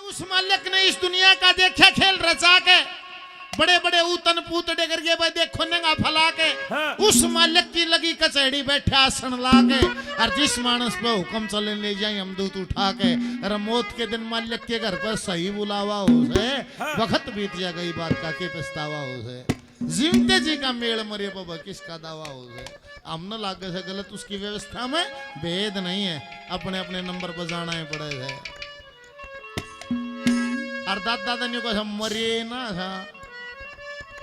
उस मालिक ने इस दुनिया का देखा खेल रचा के बड़े बड़े ऊतन पूत डेगर के भाई देखो नंगा फला के उस मालिक की लगी कचहरी बैठे आसन ला के और जिस मानस पे हुक्म चले ले जाए हम दूत उठा के अरे मौत के दिन मालिक के घर पर सही बुलावा हो से वक्त बीत जा गई बात का के पछतावा हो से जिंदे जी का मेल मरे बाबा किसका दावा हो से हमने लागे से गलत उसकी व्यवस्था में भेद नहीं है अपने अपने नंबर पर जाना ही पड़े है और दादा दादी को मरे ना था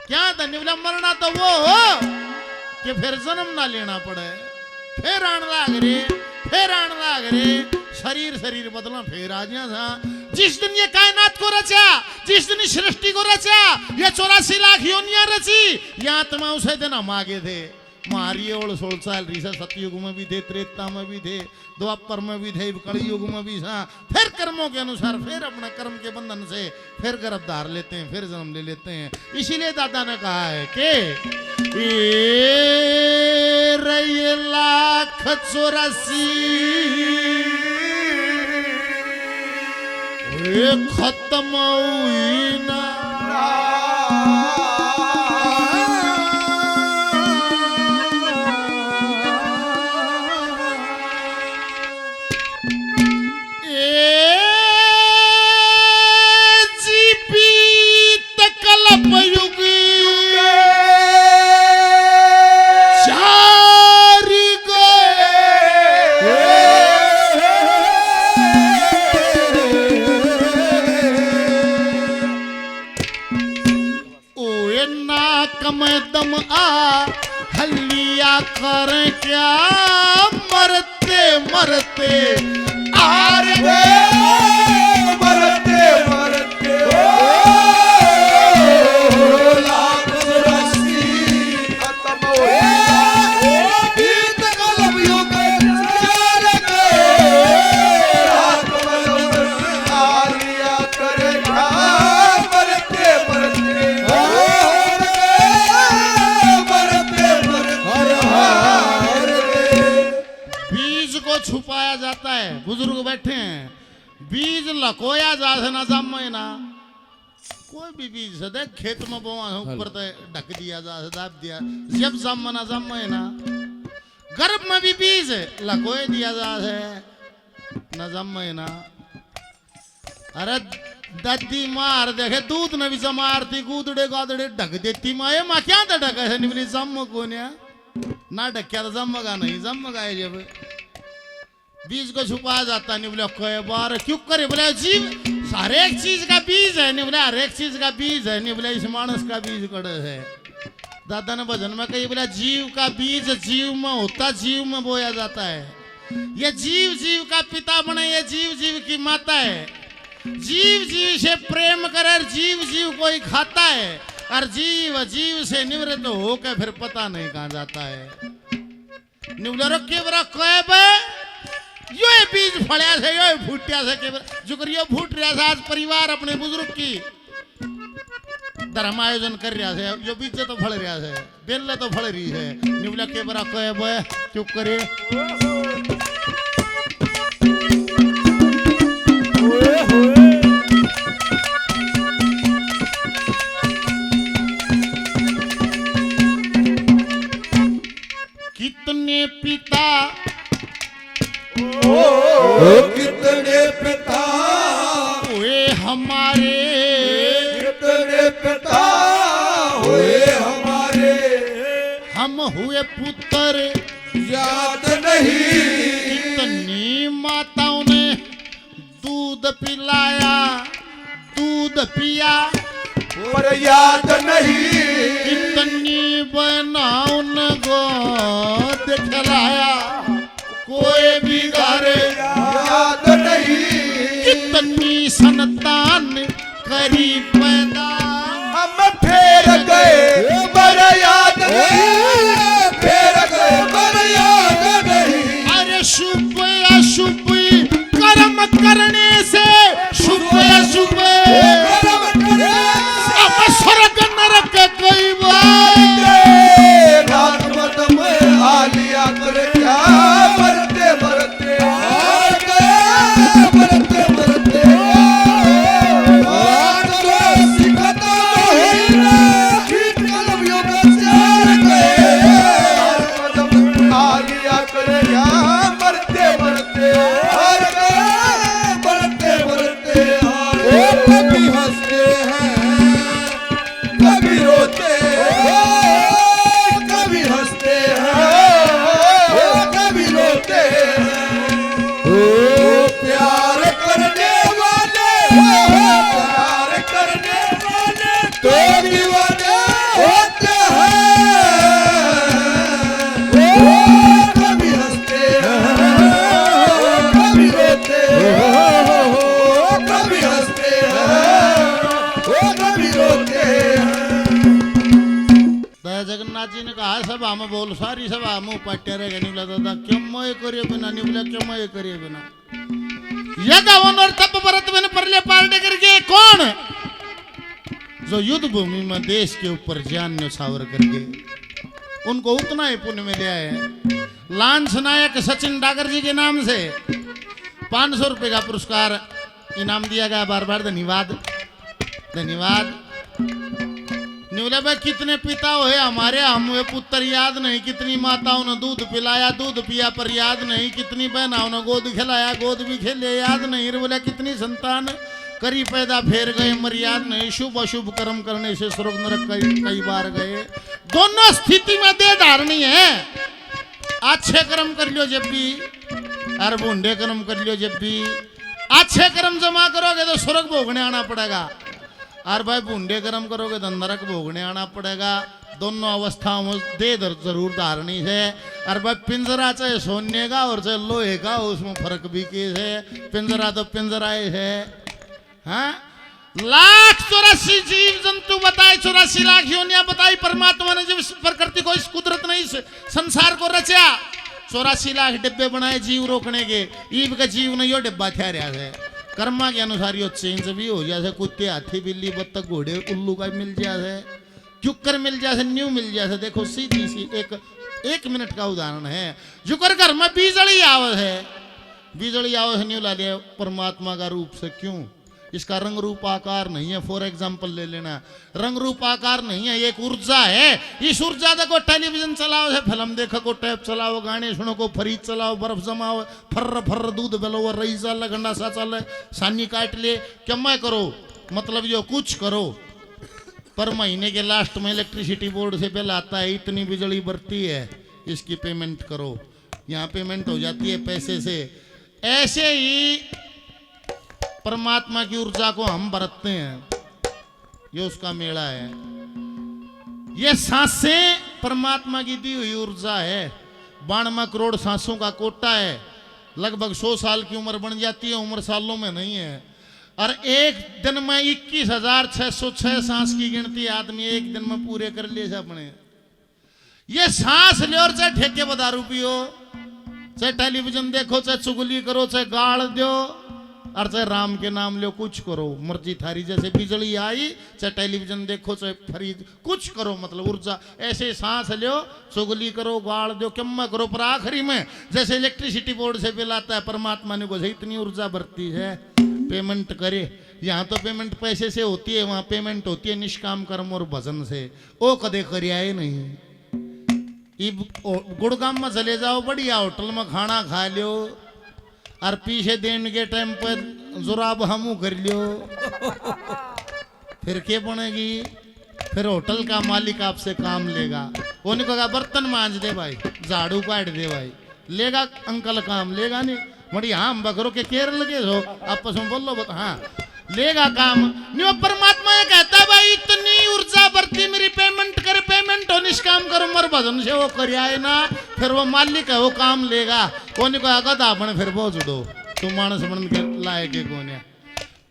क्या धन्य बोला मरना तो वो हो कि फिर जन्म ना लेना पड़े फिर आन लाग रे शरीर शरीर बदला फिर आ गया था जिस दिन ये कायनात को रचा जिस दिन सृष्टि को रचा ये 84 लाख योनियां रची ये आत्मा उसे दिन हम आगे थे मारिए और 16 साल ऋषा सतयुग में भी थे त्रेता में भी थे द्वापर में भी थे कलि युग में भी था फिर कर्मों के अनुसार फिर अपने कर्म के बंधन से फिर गर्भ धार लेते हैं फिर जन्म ले लेते हैं इसीलिए दादा ने कहा है कि ये लाख 84 खत्म हुई ना दम आ हलिया कर क्या मरते मरते आर मरते मरते लाख 84 खत्म हुए बीत कलम युग चार गए आलिया कर क्या मरते मरते छुपाया जाता है बुजुर्ग बैठे हैं बीज लकोया जाए ना जमे ना कोई भी बीज से देख खेत में बोआ ऊपर तो ढक दिया जा दाब दिया जब जम ना गर्भ में भी बीज लकोए दिया जाए ना जमे ना अरे दादी मार देखे दूध ने भी जमारती कूदड़े गादड़े ढक देती माए माँ क्या था ढका है निवली जम को ना ढक्या तो जमगा नहीं जमगा जब बीज को छुपाया जाता नहीं बोले कई बार क्यों करे बोले जीव हर एक चीज का बीज है नहीं बोले हर एक चीज का बीज है नहीं बोले इस मानस का बीज कड़े है दादा ने भजन में कही बोला जीव का बीज जीव में होता जीव में बोया जाता है ये जीव जीव का पिता बने ये जीव जीव की माता है जीव जीव से प्रेम कर जीव जीव को ही खाता है और जीव जीव से निवृत्त होकर फिर पता नहीं कहाँ जाता है निवले रखे बरा कहे यो बीज फड़िया से यो फूटिया से के जुकरियो फूट रहा था आज परिवार अपने बुजुर्ग की धर्म आयोजन कर रहा है जो बीज तो फड़ रहा है बेल तो फड़ रही है निवला के बरा कहे बे चुप करे कितने पिता कितने पिता हुए हमारे कितने पिता हुए हमारे हम हुए पुत्र याद नहीं कितनी माताओं ने दूध पिलाया दूध पिया पर याद नहीं कितनी बनाओ न गोद खिलाया कोई भी घर याद नहीं कितनी संतान करी पैदा हम फेर गए पर याद नहीं फेर गए पर याद नहीं अरे शुभ अशुभ कर्म करने से शुभ अशुभ अब स्वर्ग नरक कोई बात रात में आलिया कर क्या मरते मरते मरते मरते प्यार करने वाले तो दीवाने होते हैं। वो कभी हंसते हैं, कभी रोते हैं, वो कभी हंसते हैं, वो कभी रोते हैं। तो जगन्नाथ जी ने कहा सभा में बोल, सारी सभा मुंह पट्टे रह गए। निकला दादा क्यों मोए करिए बिना, नहीं बोला क्यों मोए करिए बिना। यज्ञ और तप भरत मैंने परले पालने करके कौन जो युद्ध भूमि में देश के ऊपर जान न्यौछावर करके उनको उतना ही पुण्य मिला है। लांस नायक सचिन डागर जी के नाम से 500 रुपए का पुरस्कार इनाम दिया गया। बार बार धन्यवाद धन्यवाद। न्यूले भाई कितने पिता हुए हमारे, हम हुए पुत्र याद नहीं। कितनी माताओं ने दूध पिलाया, दूध पिया पर याद नहीं। कितनी बहनाओं ने गोद खिलाया, गोद भी खेले याद नहीं। बोले कितनी संतान करी पैदा फेर गए, मर याद नहीं। शुभ अशुभ कर्म करने से स्वर्ग नरक कई बार गए। दोनों स्थिति में दे धारणी है। अच्छे कर्म कर लियो जब भी, और बूढ़े कर्म कर लियो जब भी। अच्छे कर्म जमा करोगे तो स्वर्ग भोगने आना पड़ेगा, और भाई बूढ़े कर्म करोगे तो नरक भोगने आना पड़ेगा। दोनों अवस्थाओं में दे जरूर धारणी है। और भाई पिंजरा चाहे सोने का और चाहे लोहे का, उसमें फर्क भी केस है। पिंजरा तो पिंजरा ही है। हाँ, 1,84,000 जीव जंतु बताए, 84 लाख योनियां बताई। परमात्मा ने जब इस प्रकृति को, इस कुदरत ने इस संसार को रचा, 84 लाख डिब्बे बनाए जीव रोकने के। ईब का जीव ने यो डिब्बा ठहरा है। कर्मा के अनुसार यो चेंज भी हो जाए। कुत्ते, हाथी, बिल्ली, बत्तख, घोड़े, उल्लू का मिल जाए, क्युकर मिल जाए, न्यू मिल जाए। देखो सीधी सी एक मिनट का उदाहरण है। जुकर घर में बिजली आवत है, बिजली आवत है, न्यू ला लिया परमात्मा का रूप से। क्यों? इसका रंग रूप आकार नहीं है। फॉर एग्जाम्पल ले लेना, रंग रूप आकार नहीं है, एक ऊर्जा है। इस ऊर्जा देखो टेलीविजन चलाओ है, फिल्म देखो को, टैप चलाओ, गाने सुनो को, फ्रिज चलाओ, बर्फ जमाओ, फर्र फर्र दूध बेलो, रही चल, गंडा सा चल, सानी काट ले, क्या मैं करो, मतलब यो कुछ करो। पर महीने के लास्ट में इलेक्ट्रिसिटी बोर्ड से बिल आता है, इतनी बिजली बरती है, इसकी पेमेंट करो। यहाँ पेमेंट हो जाती है पैसे से। ऐसे ही परमात्मा की ऊर्जा को हम बरतते हैं, ये उसका मेला है। ये सांसें परमात्मा की दी हुई ऊर्जा है। 92 करोड़ सांसों का कोटा है। लगभग 100 साल की उम्र बन जाती है, उम्र सालों में नहीं है। और एक दिन में 21,606 सांस की गिनती आदमी एक दिन में पूरे कर ले अपने। ये सांस ले और चाहे ठेके बदारू पियो, चाहे टेलीविजन देखो, चाहे चुगली करो, चाहे गाड़ दो, और चाहे राम के नाम लो, कुछ करो, मर्जी थारी। जैसे बिजली आई, चाहे टेलीविजन देखो, चाहे खरीद, कुछ करो, मतलब ऊर्जा। ऐसे सांस लो, चुगली करो, गाड़ दो, कम्मा करो, पर आखिरी में जैसे इलेक्ट्रिसिटी बोर्ड से बिल आता है, परमात्मा ने को इतनी ऊर्जा बरती है, पेमेंट करे। यहाँ तो पेमेंट पैसे से होती है, वहाँ पेमेंट होती है निष्काम कर्म और भजन से। ओ कदे करियाए नहीं। गुड़गाम में चले जाओ, बढ़िया होटल में खाना खा लो, और पीछे देने के टाइम पर जुराब हमू कर लियो, फिर क्या बनेगी? फिर होटल का मालिक आपसे काम लेगा। वो नहीं कहेगा बर्तन मांज दे भाई, झाड़ू काट दे भाई, लेगा अंकल काम, लेगा नहीं। मड़ी हाँ बकरो के केरल के हो, आपस में बोल लो, हाँ लेगा काम नहीं। वो परमात्मा ये कहता है भाई इतनी ऊर्जा बरती मेरी, पेमेंट कर, पेमेंट हो, निष्काम करो, मर भजन से वो करियाए ना, फिर वो मालिक है, वो काम लेगा। कौन को आगत आपने फिर बोझ दो, तू मानस बन के लाए के कौन है?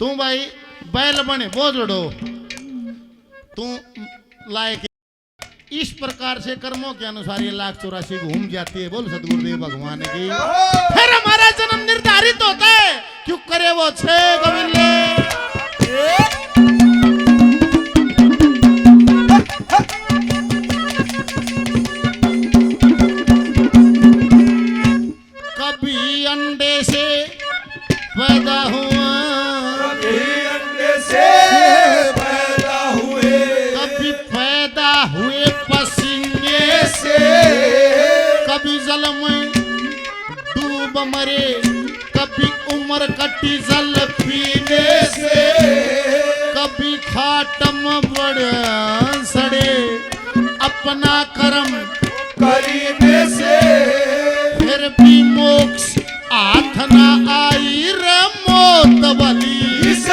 तू भाई बैल बने बोझ दो, तू लाए के। इस प्रकार से कर्मों के अनुसार ये 1,84,000 घूम जाती है। बोल सतगुरुदेव भगवान की। फिर हमारा जन्म निर्धारित होता है, क्यों करे वो छे गोविंदे। कभी अंडे से पैदा हुआ, कभी अंडे से पैदा हुए, कभी पैदा हुए पसीने से, कभी जल में डूब मरे, कभी उम्र कटी जल पीने से, कभी खाटम बड़ सड़े अपना कर्म करीने से, फिर भी मोक्ष हाथ ना आई रे मौत बली। इस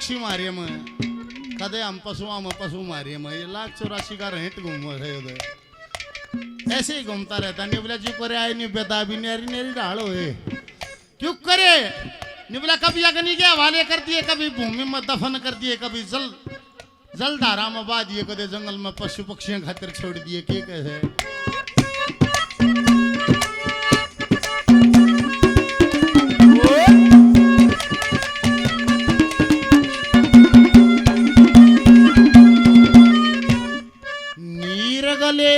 पक्षी मारिए मैं कदे हम पशु मारिए मैं ये 184 का रेट घूम रहे उधर ऐसे ही घूमता रहता निबला जी करे आए नहीं बेदा भी नेरी ढाल होए क्यों करे निबला कभी अग्नि के हवाले कर दिए कभी भूमि में दफन कर दिए कभी जल धारा में बा दिए कदे जंगल में पशु पक्षियों खातिर छोड़ दिए के कैसे नीर गले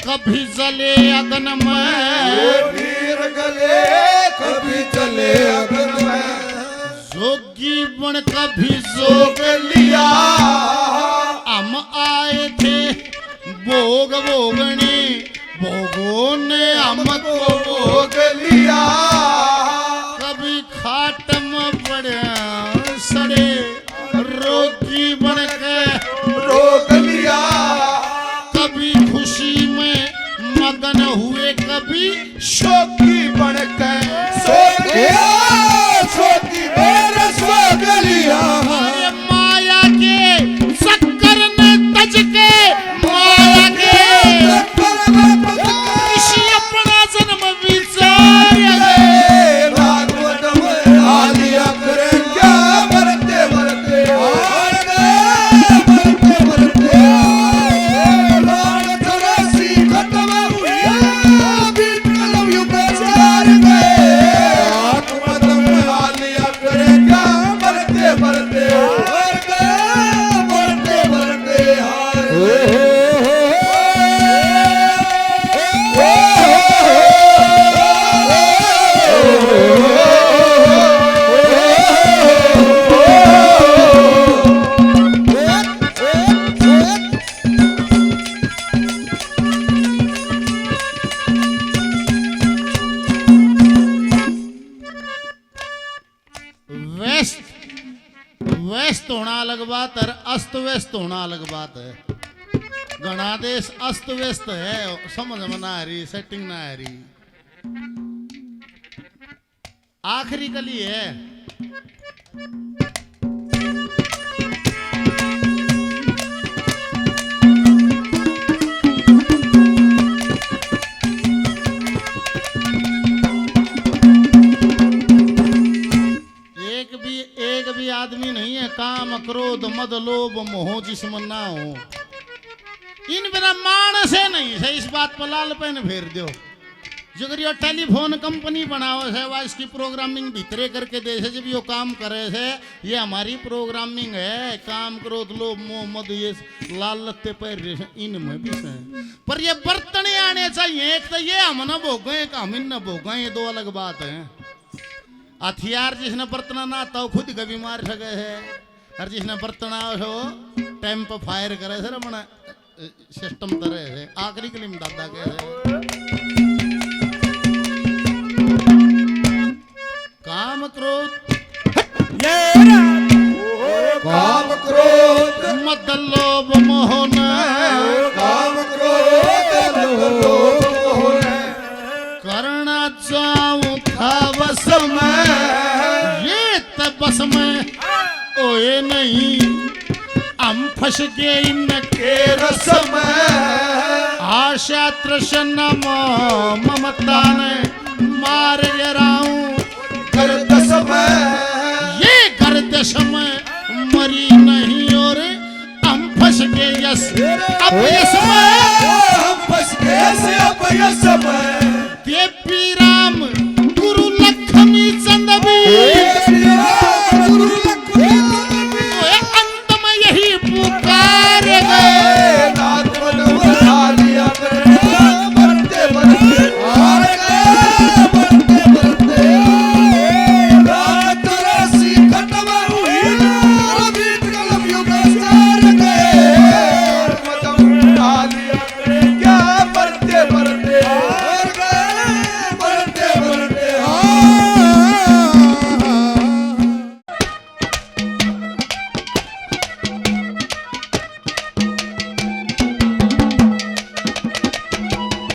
कभी जले अगन में वीर गले कभी चले अगन में जोगी बन कभी जोग लिया हम आए थे भोग भोगने भोगों ने हमको भोग लिया कभी खाट में पड़ा सड़े रोगी बन के रोग लिया कभी खुशी में मगन हुए कभी शोकी बनकर सो गया शोकी मेरा सोग लिया अरे माया के शक्कर ने तज के माया के किसी अपना जन्म विचार भागवत में आलिया करे क्या मरते मरते मरते मरते लाल चौरासी खत्म हुई बीच कलम यू बेचार गए भागवत में आलिया करे क्या मरते मरते मरते मरते व्यस्त होना अलग बात और अस्त व्यस्त होना अलग बात है घना देश अस्त व्यस्त है समझ में ना आ रही सेटिंग ना आ रही आखिरी कली है एक भी आदमी नहीं है काम क्रोध मद लोभ मोह जिसमें ना हो इन बिना मानस है नहीं से इस बात पर लाल पेन फेर दो जगर यो टेलीफोन कंपनी बनाओ है वा इसकी प्रोग्रामिंग भीतरे करके दे से जब यो काम करे से ये हमारी प्रोग्रामिंग है काम क्रोध लोभ मोह मद ये लाल लत्ते पैर इनमें भी से पर ये बर्तन आने चाहिए एक तो ये हम न भोगे एक हम न भोगे ये दो अलग बात है हथियार जिसने बर्तना ना आता वो खुद कभी मार सके है और जिसने बर्तना हो टाइम पर फायर करे सर अपना सिस्टम तरह है आखिरी कलीम दादा के काम क्रोध काम क्रोध मद लोभ मोहन काम क्रोध लोभ करना चाहूं था बस में ये तब बस में ओए नहीं हम फंस गए इनके रस में आशा तृष्णा ममता ने मार गिराऊं गर्दश में ये गर्दश में मरी नहीं और हम फंस गए यस अपयस में हम फंस गए से अपयस में देवी राम गुरु लक्ष्मी चंद भी